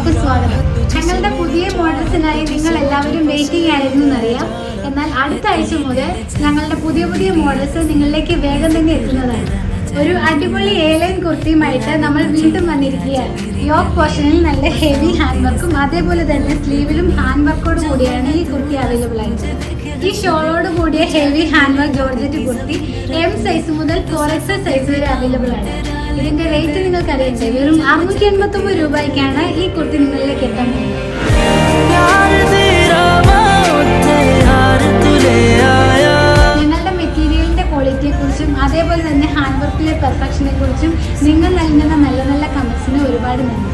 എല്ലാവർക്കും സ്വാഗതം. ഞങ്ങളുടെ പുതിയ മോഡൽസിനായി നിങ്ങൾ എല്ലാവരും വെയിറ്റിംഗ് ആയിരുന്നു എന്നറിയാം. എന്നാൽ അടുത്ത ആഴ്ച മുതൽ ഞങ്ങളുടെ പുതിയ മോഡൽസ് നിങ്ങളിലേക്ക് വേഗം തന്നെ എത്തുന്നതാണ്. ഒരു അടിപൊളി എയർലൈൻ കുർത്തിയുമായിട്ട് നമ്മൾ വീണ്ടും വന്നിരിക്കുകയാണ്. യോക്ക് പോർഷനിൽ നല്ല ഹെവി ഹാൻഡ് വർക്കും അതേപോലെ തന്നെ സ്ലീവിലും ഹാൻഡ് വർക്കോട് കൂടിയാണ് ഈ കുർത്തി അവൈലബിൾ ആയിട്ടുള്ളത്. ഈ ഷോളോട് കൂടിയ heavy hand work georgette kurti M size മുതൽ 4XL സൈസ് വരെ അവൈലബിൾ ആണ്. ഇതിന്റെ റേറ്റ് നിങ്ങൾക്ക് അറിയണ്ടേ? വെറും 689 രൂപയ്ക്കാണ് ഈ കുർത്തി നിങ്ങളിലേക്ക് എത്താൻ പോകുന്നത്. നിങ്ങളുടെ മെറ്റീരിയലിന്റെ ക്വാളിറ്റിയെ കുറിച്ചും അതേപോലെ തന്നെ ഹാൻഡ് വർക്കിലെ പെർഫെക്ഷനെ കുറിച്ചും നിങ്ങൾ നൽകുന്ന നല്ല കമന്റ്സിന് ഒരുപാട് നന്ദി.